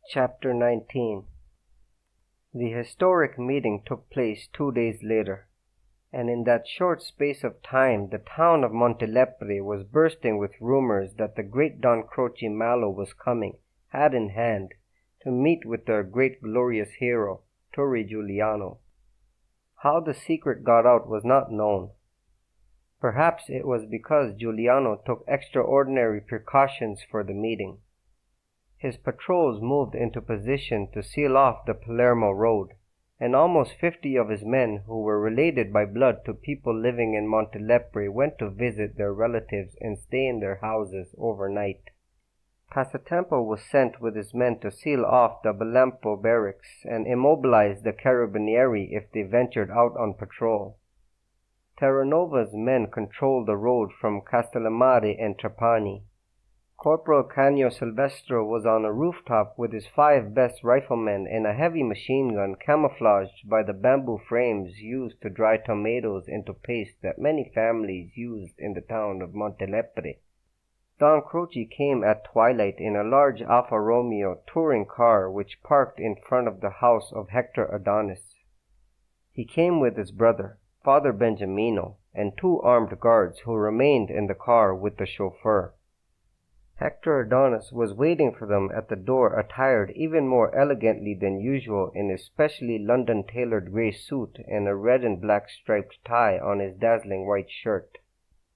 Chapter 19. The historic meeting took place 2 days later, and in that short space of time the town of Montelepre was bursting with rumors that the great Don Croce Malo was coming, hat in hand, to meet with their great glorious hero, Torre Giuliano. How the secret got out was not known. Perhaps it was because Giuliano took extraordinary precautions for the meeting. His patrols moved into position to seal off the Palermo road, and almost 50 of his men who were related by blood to people living in Montelepre went to visit their relatives and stay in their houses overnight. Passatempo was sent with his men to seal off the Belampo barracks and immobilize the carabinieri if they ventured out on patrol. Terranova's men controlled the road from Castellamare and Trapani. Corporal Canio Silvestro was on a rooftop with his 5 best riflemen and a heavy machine gun camouflaged by the bamboo frames used to dry tomatoes into paste that many families used in the town of Montelepre. Don Croce came at twilight in a large Alfa Romeo touring car which parked in front of the house of Hector Adonis. He came with his brother, Father Benjamino, and 2 armed guards who remained in the car with the chauffeur. Hector Adonis was waiting for them at the door, attired even more elegantly than usual in his specially London-tailored grey suit and a red and black striped tie on his dazzling white shirt.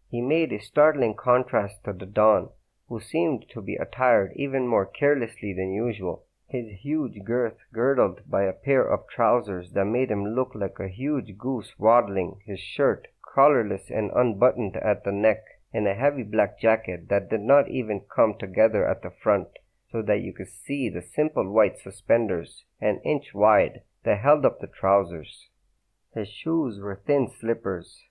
He made a startling contrast to the Don, who seemed to be attired even more carelessly than usual, his huge girth girdled by a pair of trousers that made him look like a huge goose waddling, his shirt collarless and unbuttoned at the neck, and a heavy black jacket that did not even come together at the front, so that you could see the simple white suspenders, an inch wide, that held up the trousers. His shoes were thin slippers.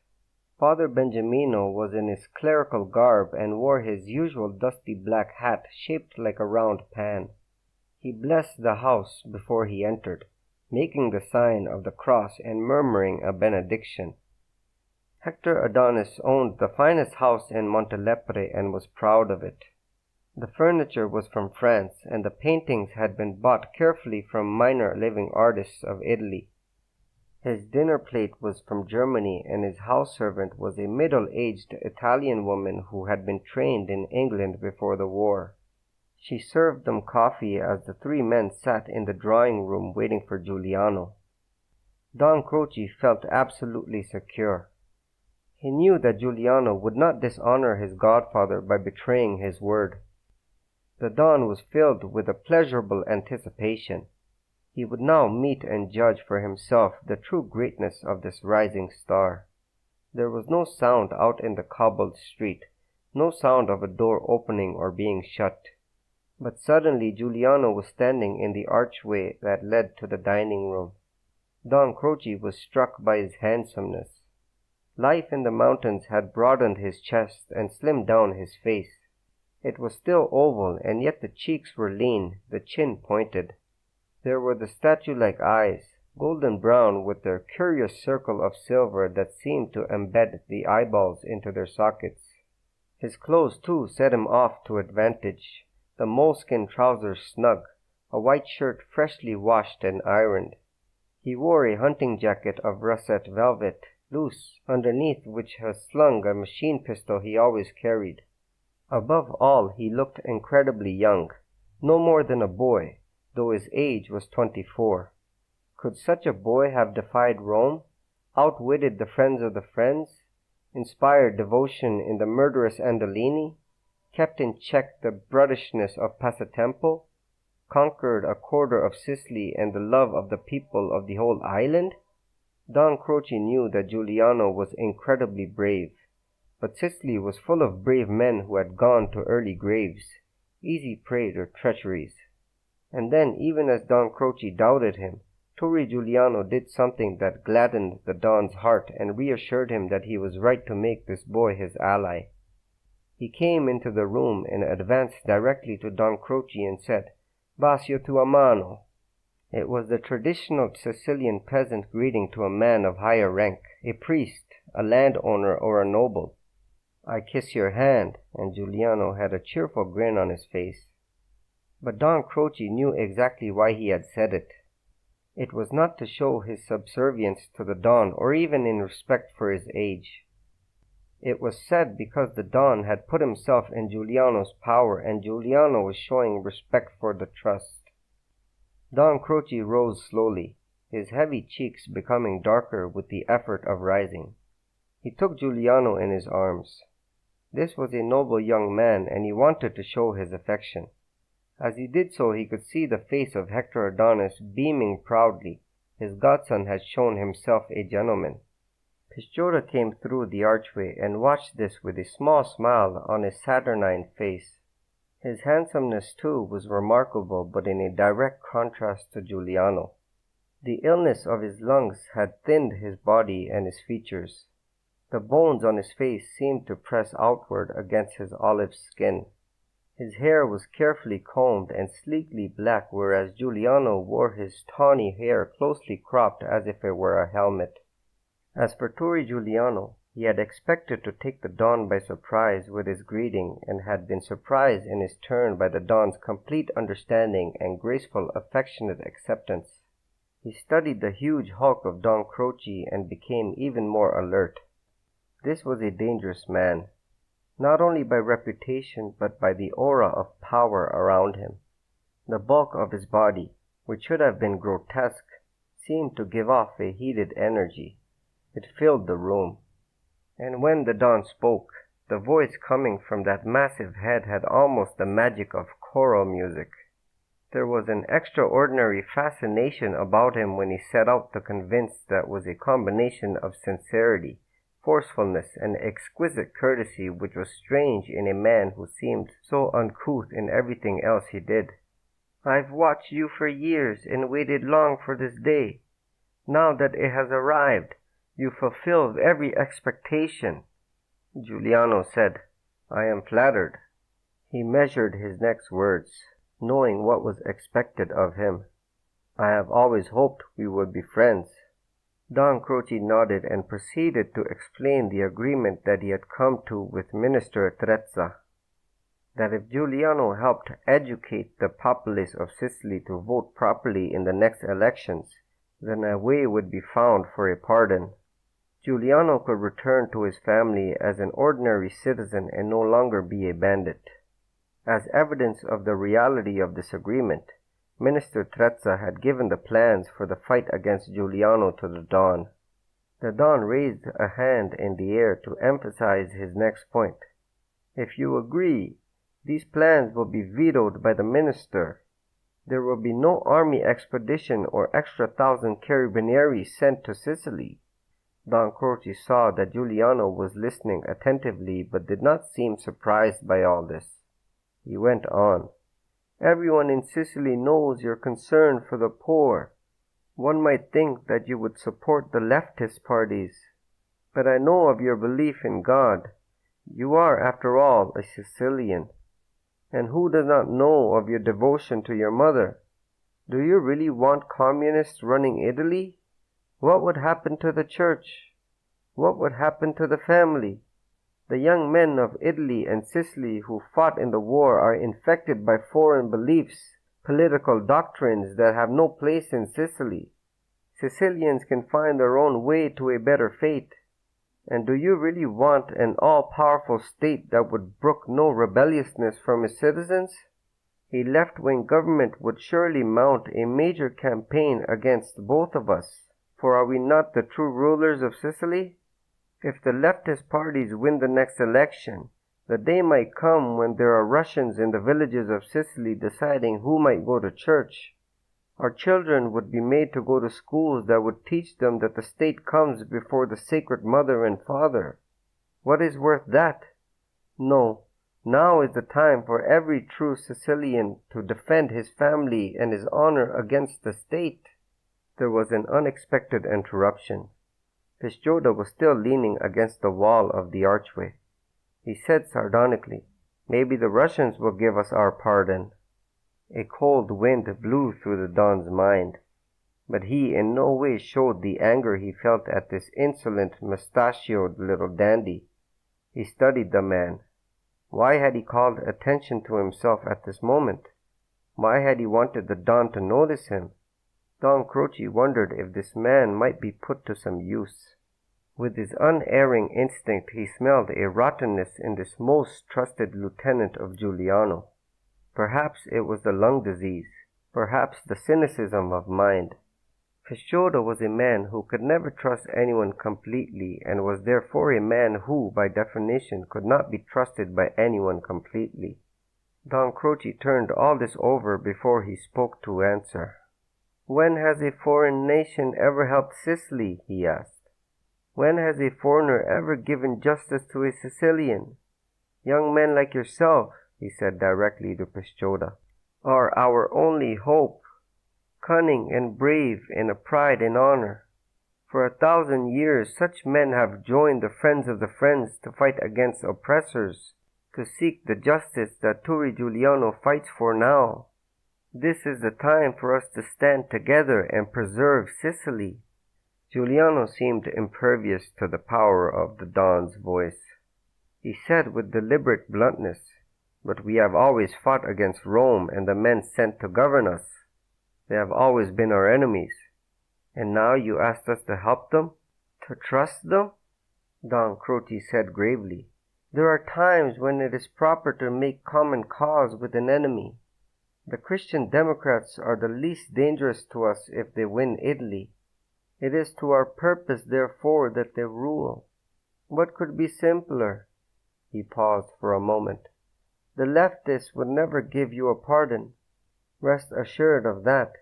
Father Benjamino was in his clerical garb and wore his usual dusty black hat shaped like a round pan. He blessed the house before he entered, making the sign of the cross and murmuring a benediction. Hector Adonis owned the finest house in Montelepre and was proud of it. The furniture was from France, and the paintings had been bought carefully from minor living artists of Italy. His dinner plate was from Germany, and his house servant was a middle-aged Italian woman who had been trained in England before the war. She served them coffee as the 3 men sat in the drawing-room waiting for Giuliano. Don Croce felt absolutely secure. He knew that Giuliano would not dishonor his godfather by betraying his word. The Don was filled with a pleasurable anticipation. He would now meet and judge for himself the true greatness of this rising star. There was no sound out in the cobbled street, no sound of a door opening or being shut. But suddenly Giuliano was standing in the archway that led to the dining room. Don Croce was struck by his handsomeness. Life in the mountains had broadened his chest and slimmed down his face. It was still oval, and yet the cheeks were lean, the chin pointed. There were the statue-like eyes, golden brown with their curious circle of silver that seemed to embed the eyeballs into their sockets. His clothes, too, set him off to advantage. The moleskin trousers snug, a white shirt freshly washed and ironed. He wore a hunting jacket of russet velvet, loose, underneath which was slung a machine pistol he always carried. Above all, he looked incredibly young, no more than a boy, though his age was 24. Could such a boy have defied Rome, outwitted the friends of the friends, inspired devotion in the murderous Andolini, kept in check the brutishness of Passatempo, conquered a quarter of Sicily and the love of the people of the whole island? Don Croce knew that Giuliano was incredibly brave, but Sicily was full of brave men who had gone to early graves, easy prey to treacheries. And then, even as Don Croce doubted him, Torre Giuliano did something that gladdened the Don's heart and reassured him that he was right to make this boy his ally. He came into the room and advanced directly to Don Croce and said, "Bacio tua mano." It was the traditional Sicilian peasant greeting to a man of higher rank, a priest, a landowner, or a noble. "I kiss your hand," and Giuliano had a cheerful grin on his face. But Don Croce knew exactly why he had said it. It was not to show his subservience to the Don or even in respect for his age. It was said because the Don had put himself in Giuliano's power and Giuliano was showing respect for the trust. Don Croce rose slowly, his heavy cheeks becoming darker with the effort of rising. He took Giuliano in his arms. This was a noble young man, and he wanted to show his affection. As he did so, he could see the face of Hector Adonis beaming proudly. His godson had shown himself a gentleman. Pisciota came through the archway and watched this with a small smile on his saturnine face. His handsomeness, too, was remarkable, but in a direct contrast to Giuliano. The illness of his lungs had thinned his body and his features. The bones on his face seemed to press outward against his olive skin. His hair was carefully combed and sleekly black, whereas Giuliano wore his tawny hair closely cropped as if it were a helmet. As for Torre Giuliano, he had expected to take the Don by surprise with his greeting and had been surprised in his turn by the Don's complete understanding and graceful, affectionate acceptance. He studied the huge hulk of Don Croce and became even more alert. This was a dangerous man, not only by reputation but by the aura of power around him. The bulk of his body, which should have been grotesque, seemed to give off a heated energy. It filled the room. And when the Don spoke, the voice coming from that massive head had almost the magic of choral music. There was an extraordinary fascination about him when he set out to convince that was a combination of sincerity, forcefulness, and exquisite courtesy which was strange in a man who seemed so uncouth in everything else he did. "I've watched you for years and waited long for this day. Now that it has arrived, you fulfilled every expectation." Giuliano said, "I am flattered." He measured his next words, knowing what was expected of him. "I have always hoped we would be friends." Don Croce nodded and proceeded to explain the agreement that he had come to with Minister Trezza, that if Giuliano helped educate the populace of Sicily to vote properly in the next elections, then a way would be found for a pardon. Giuliano could return to his family as an ordinary citizen and no longer be a bandit. As evidence of the reality of this agreement, Minister Trezza had given the plans for the fight against Giuliano to the Don. The Don raised a hand in the air to emphasize his next point. "If you agree, these plans will be vetoed by the minister. There will be no army expedition or extra 1,000 carabinieri sent to Sicily." Don Croce saw that Giuliano was listening attentively but did not seem surprised by all this. He went on. "Everyone in Sicily knows your concern for the poor. One might think that you would support the leftist parties, but I know of your belief in God. You are, after all, a Sicilian. And who does not know of your devotion to your mother? Do you really want communists running Italy? What would happen to the church? What would happen to the family? The young men of Italy and Sicily who fought in the war are infected by foreign beliefs, political doctrines that have no place in Sicily. Sicilians can find their own way to a better fate. And do you really want an all-powerful state that would brook no rebelliousness from its citizens? A left-wing government would surely mount a major campaign against both of us, for are we not the true rulers of Sicily? If the leftist parties win the next election, the day might come when there are Russians in the villages of Sicily deciding who might go to church. Our children would be made to go to schools that would teach them that the state comes before the sacred mother and father. What is worth that? No, now is the time for every true Sicilian to defend his family and his honor against the state." There was an unexpected interruption. Pisciota was still leaning against the wall of the archway. He said sardonically, "Maybe the Russians will give us our pardon." A cold wind blew through the Don's mind, but he in no way showed the anger he felt at this insolent, mustachioed little dandy. He studied the man. Why had he called attention to himself at this moment? Why had he wanted the Don to notice him? Don Croce wondered if this man might be put to some use. With his unerring instinct, he smelled a rottenness in this most trusted lieutenant of Giuliano. Perhaps it was the lung disease, perhaps the cynicism of mind. Pesciotto was a man who could never trust anyone completely, and was therefore a man who, by definition, could not be trusted by anyone completely. Don Croce turned all this over before he spoke to answer. "When has a foreign nation ever helped Sicily?" he asked. "When has a foreigner ever given justice to a Sicilian? Young men like yourself," he said directly to Pesciotto, "are our only hope, cunning and brave in a pride and honor. For 1,000 years such men have joined the friends of the friends to fight against oppressors, to seek the justice that Turri Giuliano fights for now. This is the time for us to stand together and preserve Sicily." Giuliano seemed impervious to the power of the Don's voice. He said with deliberate bluntness, "But we have always fought against Rome and the men sent to govern us. They have always been our enemies. And now you asked us to help them? To trust them?" Don Croce said gravely, "There are times when it is proper to make common cause with an enemy. The Christian Democrats are the least dangerous to us if they win Italy. It is to our purpose, therefore, that they rule. What could be simpler?" He paused for a moment. "The leftists would never give you a pardon. Rest assured of that.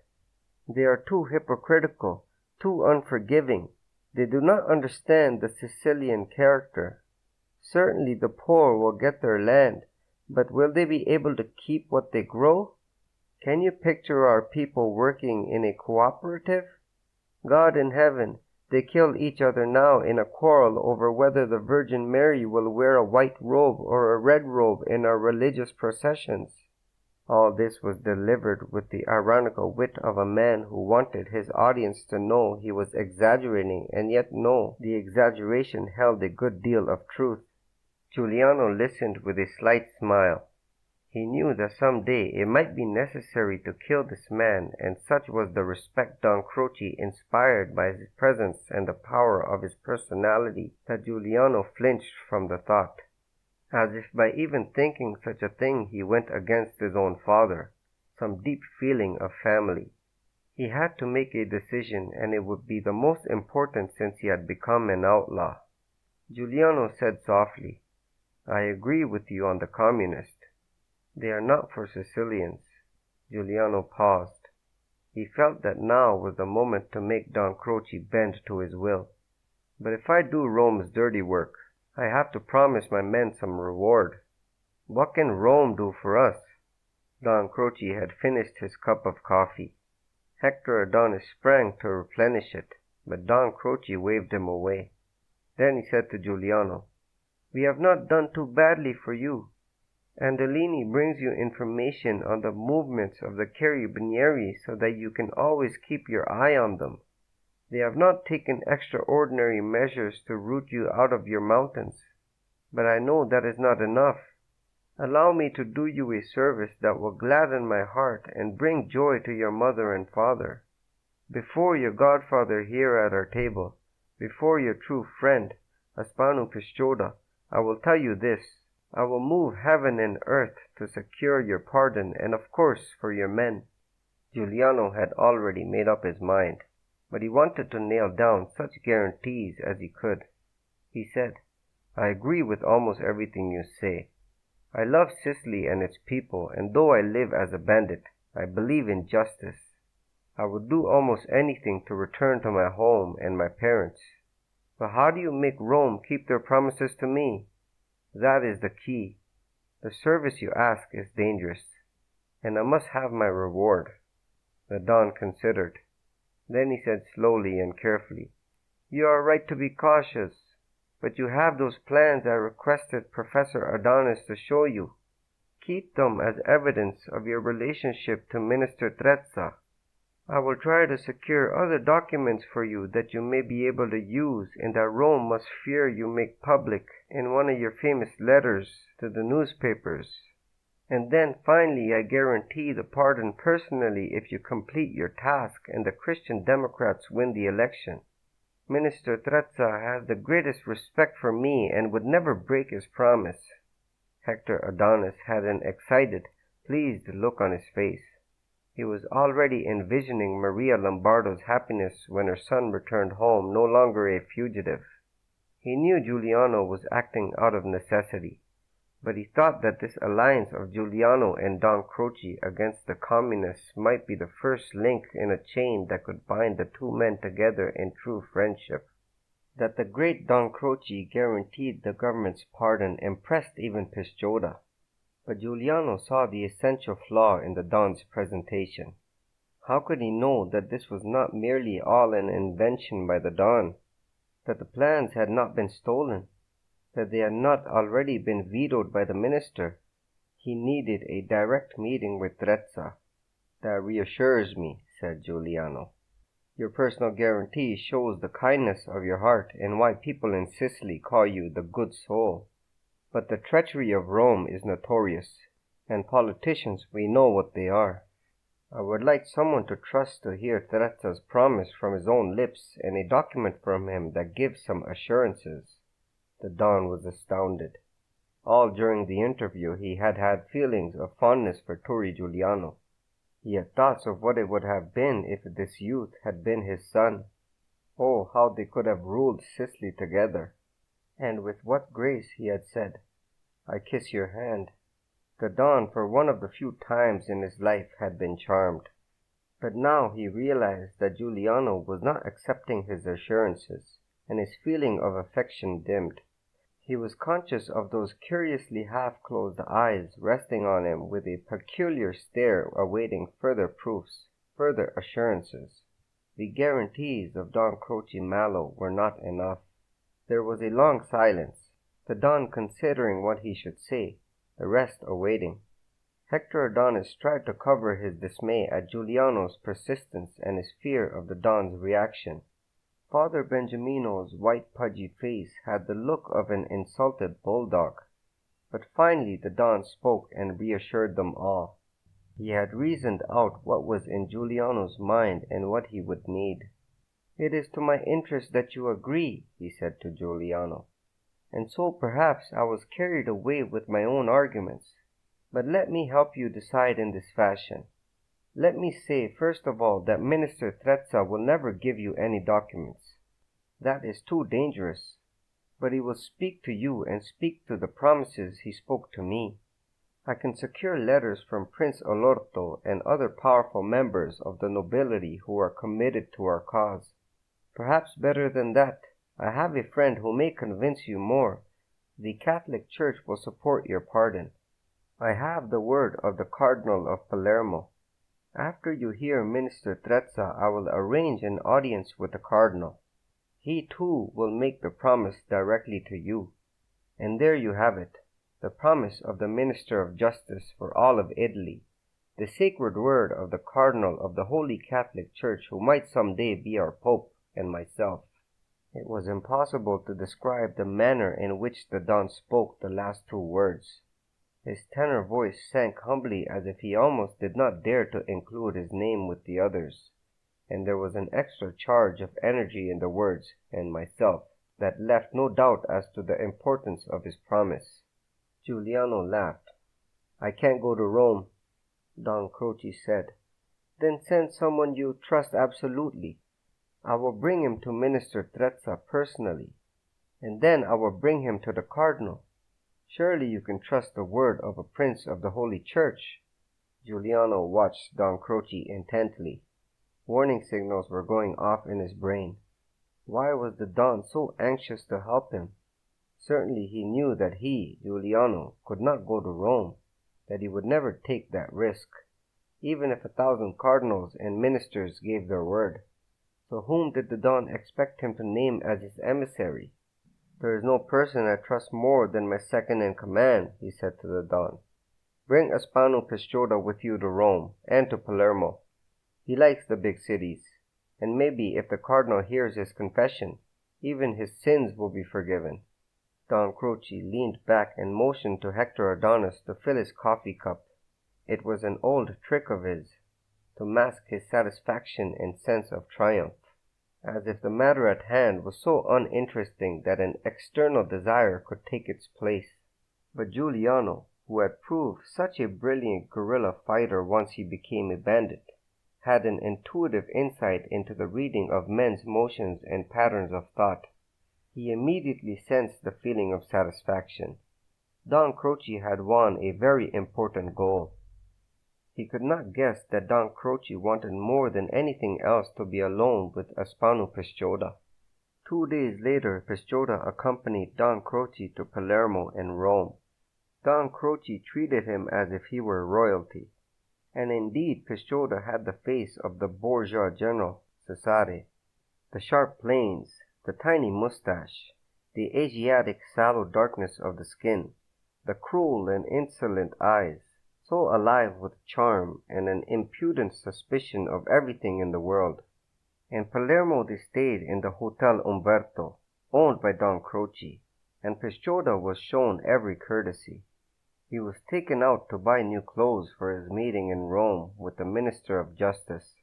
They are too hypocritical, too unforgiving. They do not understand the Sicilian character. Certainly the poor will get their land, but will they be able to keep what they grow? Can you picture our people working in a cooperative? God in heaven, they kill each other now in a quarrel over whether the Virgin Mary will wear a white robe or a red robe in our religious processions." All this was delivered with the ironical wit of a man who wanted his audience to know he was exaggerating and yet know the exaggeration held a good deal of truth. Giuliano listened with a slight smile. He knew that some day it might be necessary to kill this man, and such was the respect Don Croce inspired by his presence and the power of his personality that Giuliano flinched from the thought. As if by even thinking such a thing he went against his own father, some deep feeling of family. He had to make a decision, and it would be the most important since he had become an outlaw. Giuliano said softly, "I agree with you on the communist. They are not for Sicilians." Giuliano paused. He felt that now was the moment to make Don Croce bend to his will. "But if I do Rome's dirty work, I have to promise my men some reward. What can Rome do for us?" Don Croce had finished his cup of coffee. Hector Adonis sprang to replenish it, but Don Croce waved him away. Then he said to Giuliano, "We have not done too badly for you. Andolini brings you information on the movements of the Carabinieri so that you can always keep your eye on them. They have not taken extraordinary measures to root you out of your mountains, but I know that is not enough. Allow me to do you a service that will gladden my heart and bring joy to your mother and father. Before your godfather here at our table, before your true friend, Aspano Pesciotto, I will tell you this. I will move heaven and earth to secure your pardon and of course for your men." Giuliano had already made up his mind, but he wanted to nail down such guarantees as he could. He said, "I agree with almost everything you say. I love Sicily and its people, and though I live as a bandit, I believe in justice. I would do almost anything to return to my home and my parents. But how do you make Rome keep their promises to me? That is the key. The service you ask is dangerous, and I must have my reward." The Don considered. Then he said slowly and carefully, "You are right to be cautious, but you have those plans I requested Professor Adonis to show you. Keep them as evidence of your relationship to Minister Trezza. I will try to secure other documents for you that you may be able to use and that Rome must fear you make public in one of your famous letters to the newspapers." And then finally I guarantee the pardon personally if you complete your task and the Christian Democrats win the election. Minister Trezza has the greatest respect for me and would never break his promise." Hector Adonis had an excited, pleased look on his face. He was already envisioning Maria Lombardo's happiness when her son returned home, no longer a fugitive. He knew Giuliano was acting out of necessity, but he thought that this alliance of Giuliano and Don Croce against the communists might be the first link in a chain that could bind the two men together in true friendship. That the great Don Croce guaranteed the government's pardon impressed even Pisciotta, but Giuliano saw the essential flaw in the Don's presentation. How could he know that this was not merely all an invention by the Don, that the plans had not been stolen, that they had not already been vetoed by the minister? He needed a direct meeting with Trezza. "That reassures me," said Giuliano. "Your personal guarantee shows the kindness of your heart and why people in Sicily call you the good soul. But the treachery of Rome is notorious, and politicians, we know what they are. I would like someone to trust to hear Trezza's promise from his own lips and a document from him that gives some assurances." The Don was astounded. All during the interview he had had feelings of fondness for Turri Giuliano. He had thoughts of what it would have been if this youth had been his son. Oh, how they could have ruled Sicily together! And with what grace he had said, "I kiss your hand." The Don, for one of the few times in his life, had been charmed. But now he realized that Giuliano was not accepting his assurances, and his feeling of affection dimmed. He was conscious of those curiously half-closed eyes resting on him with a peculiar stare awaiting further proofs, further assurances. The guarantees of Don Croce Mallow were not enough. There was a long silence, the Don considering what he should say, the rest awaiting. Hector Adonis tried to cover his dismay at Giuliano's persistence and his fear of the Don's reaction. Father Benjamino's white pudgy face had the look of an insulted bulldog. But finally the Don spoke and reassured them all. He had reasoned out what was in Giuliano's mind and what he would need. "It is to my interest that you agree," he said to Giuliano, "and so perhaps I was carried away with my own arguments. But let me help you decide in this fashion. Let me say, first of all, that Minister Trezza will never give you any documents. That is too dangerous. But he will speak to you and speak to the promises he spoke to me. I can secure letters from Prince Olorto and other powerful members of the nobility who are committed to our cause. Perhaps better than that, I have a friend who may convince you more. The Catholic Church will support your pardon. I have the word of the Cardinal of Palermo. After you hear Minister Trezza, I will arrange an audience with the Cardinal. He, too, will make the promise directly to you. And there you have it, the promise of the Minister of Justice for all of Italy, the sacred word of the Cardinal of the Holy Catholic Church who might some day be our Pope, and myself." It was impossible to describe the manner in which the Don spoke the last two words. His tenor voice sank humbly as if he almost did not dare to include his name with the others, and there was an extra charge of energy in the words "and myself" that left no doubt as to the importance of his promise. Giuliano laughed. "I can't go to Rome," Don Croce said. "Then send someone you trust absolutely. I will bring him to Minister Trezza personally, and then I will bring him to the Cardinal. Surely you can trust the word of a prince of the Holy Church." Giuliano watched Don Croce intently. Warning signals were going off in his brain. Why was the Don so anxious to help him? Certainly he knew that he, Giuliano, could not go to Rome, that he would never take that risk, even if 1,000 cardinals and ministers gave their word. So whom did the Don expect him to name as his emissary? "There is no person I trust more than my second-in-command," he said to the Don. "Bring Aspano Pisciotta with you to Rome, and to Palermo. He likes the big cities, and maybe if the Cardinal hears his confession, even his sins will be forgiven." Don Croce leaned back and motioned to Hector Adonis to fill his coffee cup. It was an old trick of his, to mask his satisfaction and sense of triumph, as if the matter at hand was so uninteresting that an external desire could take its place. But Giuliano, who had proved such a brilliant guerrilla fighter once he became a bandit, had an intuitive insight into the reading of men's motions and patterns of thought. He immediately sensed the feeling of satisfaction. Don Croce had won a very important goal. He could not guess that Don Croce wanted more than anything else to be alone with Aspano Pisciotta. 2 days later Pisciotta accompanied Don Croce to Palermo and Rome. Don Croce treated him as if he were royalty, and indeed Pisciotta had the face of the bourgeois general Cesare. The sharp planes, the tiny mustache, the Asiatic sallow darkness of the skin, the cruel and insolent eyes, so alive with charm and an impudent suspicion of everything in the world. In Palermo they stayed in the Hotel Umberto, owned by Don Croce, and Pisciotta was shown every courtesy. He was taken out to buy new clothes for his meeting in Rome with the Minister of Justice.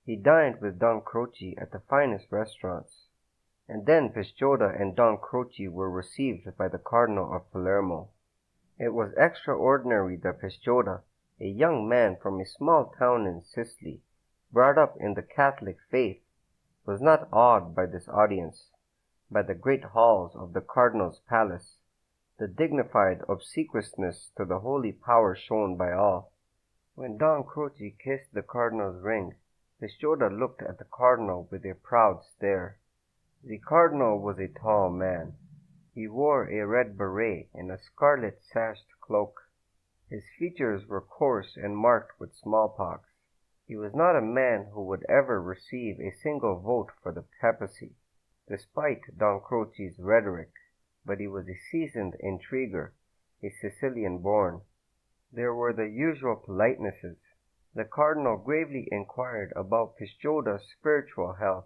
He dined with Don Croce at the finest restaurants, and then Pisciotta and Don Croce were received by the Cardinal of Palermo. It was extraordinary that Pisciotta, a young man from a small town in Sicily, brought up in the Catholic faith, was not awed by this audience, by the great halls of the Cardinal's palace, the dignified obsequiousness to the holy power shown by all. When Don Croce kissed the Cardinal's ring, Pisciotta looked at the Cardinal with a proud stare. The Cardinal was a tall man. He wore a red beret and a scarlet sashed cloak. His features were coarse and marked with smallpox. He was not a man who would ever receive a single vote for the papacy, despite Don Croce's rhetoric, but he was a seasoned intriguer, a Sicilian born. There were the usual politenesses. The Cardinal gravely inquired about Pisciotta's spiritual health.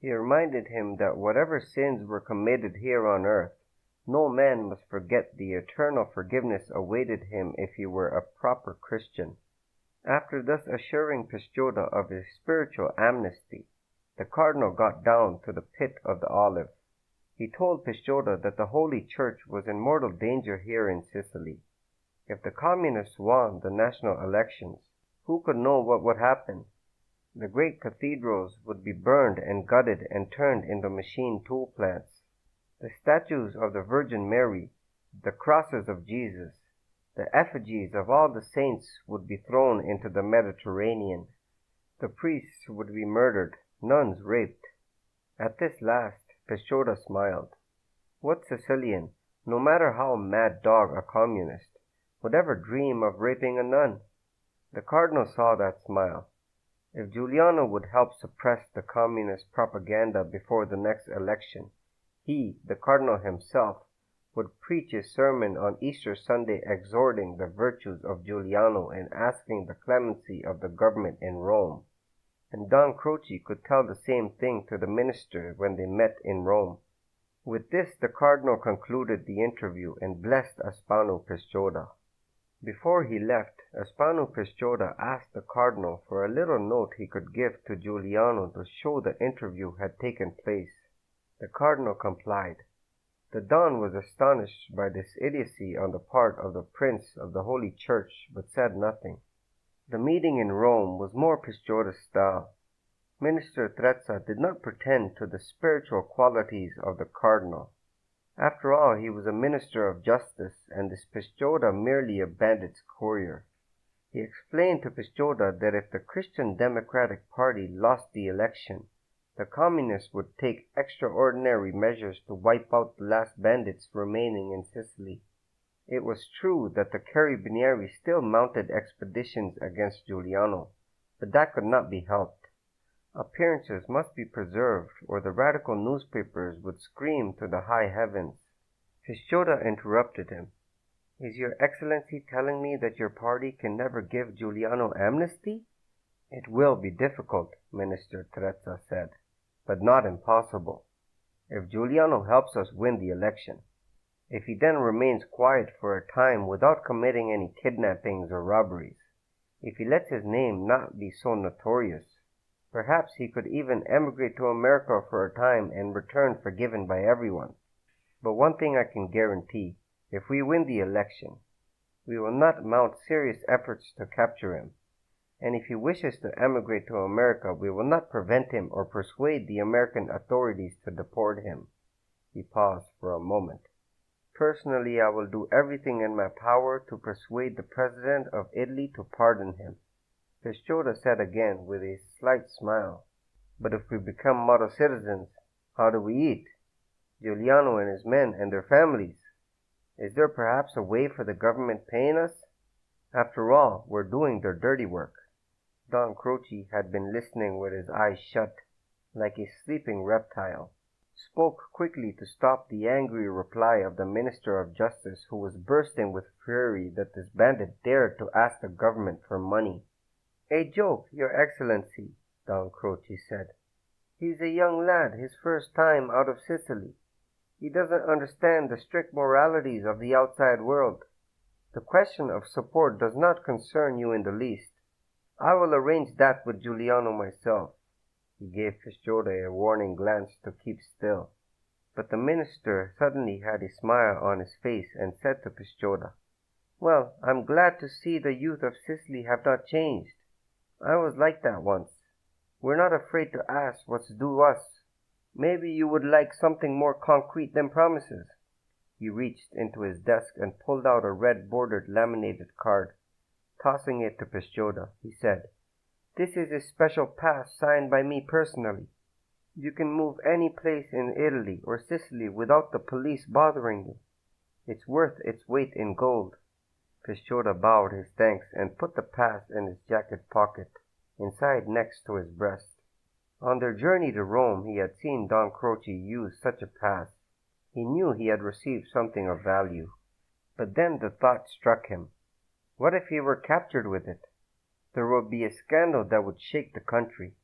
He reminded him that whatever sins were committed here on earth, no man must forget the eternal forgiveness awaited him if he were a proper Christian. After thus assuring Pisciotta of his spiritual amnesty, the Cardinal got down to the pit of the olive. He told Pisciotta that the Holy Church was in mortal danger here in Sicily. If the Communists won the national elections, who could know what would happen? The great cathedrals would be burned and gutted and turned into machine tool plants. The statues of the Virgin Mary, the crosses of Jesus, the effigies of all the saints would be thrown into the Mediterranean. The priests would be murdered, nuns raped. At this last, Pisciotta smiled. What Sicilian, no matter how mad dog a communist, would ever dream of raping a nun? The Cardinal saw that smile. If Giuliano would help suppress the communist propaganda before the next election, he, the Cardinal himself, would preach a sermon on Easter Sunday exhorting the virtues of Giuliano and asking the clemency of the government in Rome. And Don Croce could tell the same thing to the minister when they met in Rome. With this the Cardinal concluded the interview and blessed Aspano Pisciotta. Before he left, Aspano Pisciotta asked the Cardinal for a little note he could give to Giuliano to show the interview had taken place. The Cardinal complied. The Don was astonished by this idiocy on the part of the Prince of the Holy Church, but said nothing. The meeting in Rome was more Pisciotta's style. Minister Trezza did not pretend to the spiritual qualities of the Cardinal. After all, he was a minister of justice, and this Pisciotta merely a bandit's courier. He explained to Pisciotta that if the Christian Democratic Party lost the election, the Communists would take extraordinary measures to wipe out the last bandits remaining in Sicily. It was true that the Carabinieri still mounted expeditions against Giuliano, but that could not be helped. Appearances must be preserved, or the radical newspapers would scream to the high heavens. Pisciotta interrupted him. Is your Excellency telling me that your party can never give Giuliano amnesty? It will be difficult, Minister Trezza said, but not impossible, if Giuliano helps us win the election. If he then remains quiet for a time without committing any kidnappings or robberies, if he lets his name not be so notorious. Perhaps he could even emigrate to America for a time and return forgiven by everyone. But one thing I can guarantee, if we win the election, we will not mount serious efforts to capture him. And if he wishes to emigrate to America, we will not prevent him or persuade the American authorities to deport him. He paused for a moment. Personally, I will do everything in my power to persuade the President of Italy to pardon him. Pisciotta said again with a slight smile. But if we become model citizens, how do we eat? Giuliano and his men and their families. Is there perhaps a way for the government paying us? After all, we're doing their dirty work. Don Croce had been listening with his eyes shut, like a sleeping reptile. Spoke quickly to stop the angry reply of the Minister of Justice, who was bursting with fury that this bandit dared to ask the government for money. "A joke, Your Excellency," Don Croce said. "He's a young lad, his first time out of Sicily. He doesn't understand the strict moralities of the outside world. The question of support does not concern you in the least. I will arrange that with Giuliano myself." He gave Pisciotta a warning glance to keep still. But the minister suddenly had a smile on his face and said to Pisciotta, "Well, I'm glad to see the youth of Sicily have not changed. I was like that once. We're not afraid to ask what's due us. Maybe you would like something more concrete than promises." He reached into his desk and pulled out a red-bordered laminated card. Tossing it to Pisciotta, he said, "This is a special pass signed by me personally. You can move any place in Italy or Sicily without the police bothering you. It's worth its weight in gold." Pisciotta bowed his thanks and put the pass in his jacket pocket, inside next to his breast. On their journey to Rome he had seen Don Croce use such a pass. He knew he had received something of value. But then the thought struck him. What if he were captured with it? There would be a scandal that would shake the country.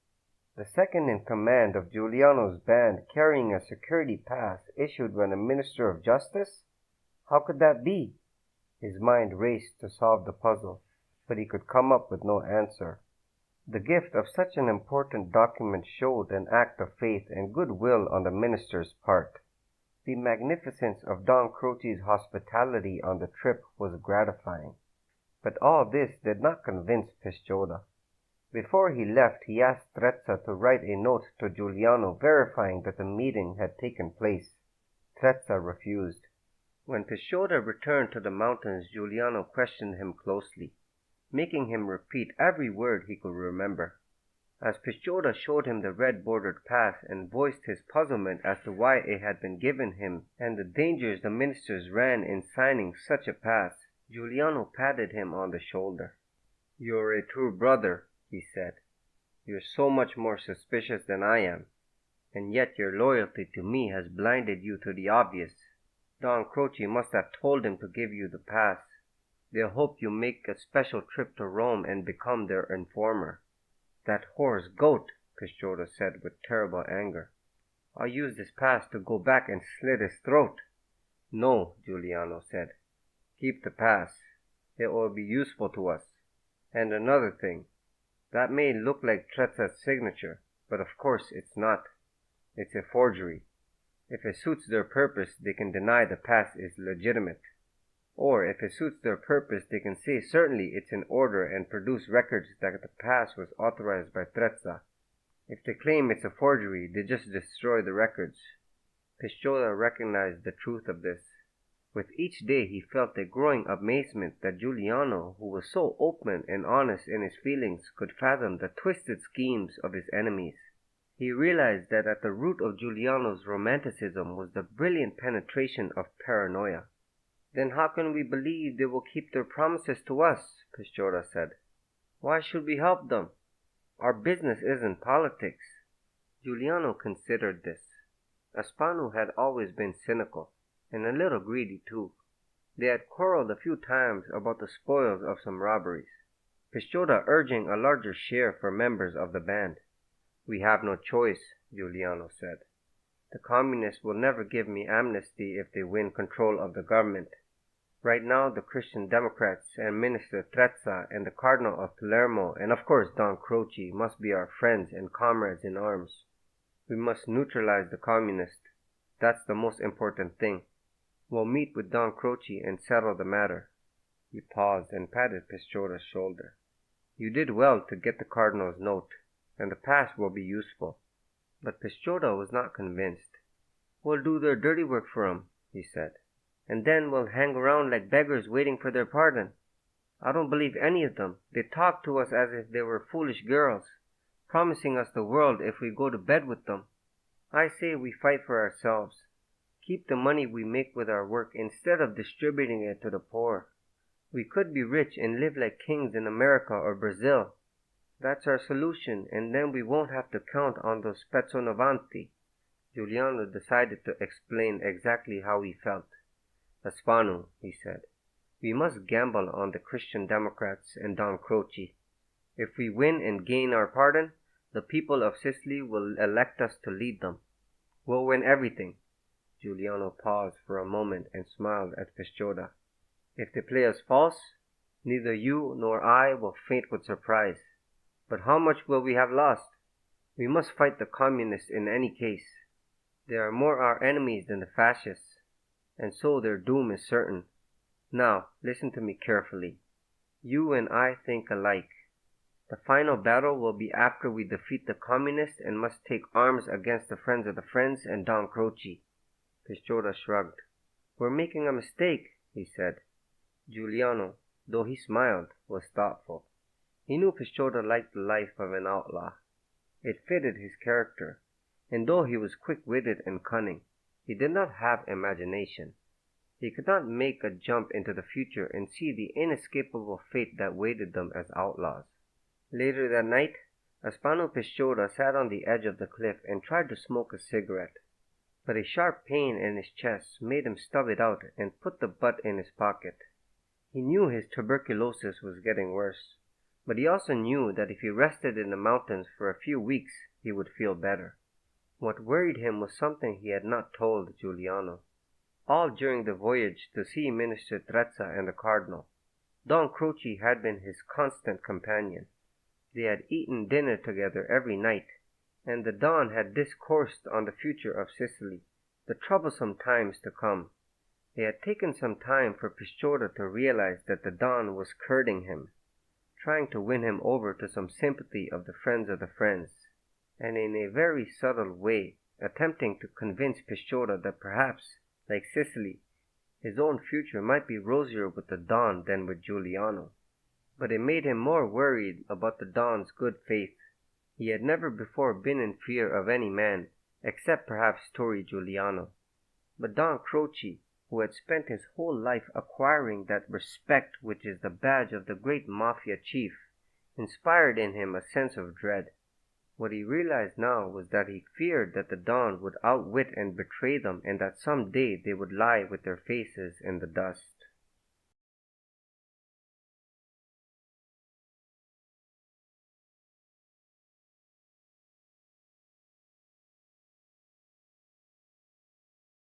The second in command of Giuliano's band carrying a security pass issued by the Minister of Justice? How could that be? His mind raced to solve the puzzle, but he could come up with no answer. The gift of such an important document showed an act of faith and goodwill on the minister's part. The magnificence of Don Croce's hospitality on the trip was gratifying. But all this did not convince Pisciotta. Before he left, he asked Trezza to write a note to Giuliano verifying that the meeting had taken place. Trezza refused. When Pisciotta returned to the mountains, Giuliano questioned him closely, making him repeat every word he could remember. As Pisciotta showed him the red-bordered pass and voiced his puzzlement as to why it had been given him and the dangers the ministers ran in signing such a pass, Giuliano patted him on the shoulder. "You're a true brother," he said. "You're so much more suspicious than I am, and yet your loyalty to me has blinded you to the obvious. Don Croce must have told him to give you the pass. They'll hope you make a special trip to Rome and become their informer." "That whore's goat," Pisciotta said with terrible anger. "I'll use this pass to go back and slit his throat." "No," Giuliano said. "Keep the pass. It will be useful to us. And another thing. That may look like Trezza's signature, but of course it's not. It's a forgery. If it suits their purpose, they can deny the pass is legitimate. Or if it suits their purpose, they can say certainly it's in order and produce records that the pass was authorized by Trezza. If they claim it's a forgery, they just destroy the records." Pisciotta recognized the truth of this. With each day he felt a growing amazement that Giuliano, who was so open and honest in his feelings, could fathom the twisted schemes of his enemies. He realized that at the root of Giuliano's romanticism was the brilliant penetration of paranoia. "Then how can we believe they will keep their promises to us?" Pisciotta said. "Why should we help them? Our business isn't politics." Giuliano considered this. Spinoff had always been cynical, and a little greedy too. They had quarreled a few times about the spoils of some robberies, Pisciotta urging a larger share for members of the band. "We have no choice," Giuliano said. "The communists will never give me amnesty if they win control of the government. Right now, the Christian Democrats and Minister Trezza and the Cardinal of Palermo and of course Don Croce must be our friends and comrades in arms. We must neutralize the communists. That's the most important thing. We'll meet with Don Croce and settle the matter." He paused and patted Piccioda's shoulder. "You did well to get the Cardinal's note, and the pass will be useful." But Piccioda was not convinced. "We'll do their dirty work for 'em," he said, "and then we'll hang around like beggars waiting for their pardon. I don't believe any of them. They talk to us as if they were foolish girls, promising us the world if we go to bed with them. I say we fight for ourselves. Keep the money we make with our work instead of distributing it to the poor. We could be rich and live like kings in America or Brazil. That's our solution, and then we won't have to count on those pezzonovanti." Giuliano decided to explain exactly how he felt. "Spanu," he said, "we must gamble on the Christian Democrats and Don Croce. If we win and gain our pardon, the people of Sicily will elect us to lead them. We'll win everything." Giuliano paused for a moment and smiled at Piccioda. "If they play us false, neither you nor I will faint with surprise. But how much will we have lost? We must fight the communists in any case. They are more our enemies than the fascists, and so their doom is certain. Now, listen to me carefully. You and I think alike. The final battle will be after we defeat the communists and must take arms against the Friends of the Friends and Don Croce." Piccioda shrugged. "We're making a mistake," he said. Giuliano, though he smiled, was thoughtful. He knew Piccioda liked the life of an outlaw. It fitted his character, and though he was quick-witted and cunning, he did not have imagination. He could not make a jump into the future and see the inescapable fate that waited them as outlaws. Later that night, Spano Piccioda sat on the edge of the cliff and tried to smoke a cigarette. But a sharp pain in his chest made him stub it out and put the butt in his pocket. He knew his tuberculosis was getting worse, but he also knew that if he rested in the mountains for a few weeks, he would feel better. What worried him was something he had not told Giuliano. All during the voyage to see Minister Trezza and the Cardinal, Don Croce had been his constant companion. They had eaten dinner together every night, and the Don had discoursed on the future of Sicily, the troublesome times to come. It had taken some time for Piccioda to realize that the Don was courting him, trying to win him over to some sympathy of the Friends of the Friends, and in a very subtle way attempting to convince Piccioda that perhaps, like Sicily, his own future might be rosier with the Don than with Giuliano. But it made him more worried about the Don's good faith. He had never before been in fear of any man, except perhaps Torre Giuliano. But Don Croce, who had spent his whole life acquiring that respect which is the badge of the great mafia chief, inspired in him a sense of dread. What he realized now was that he feared that the Don would outwit and betray them and that some day they would lie with their faces in the dust.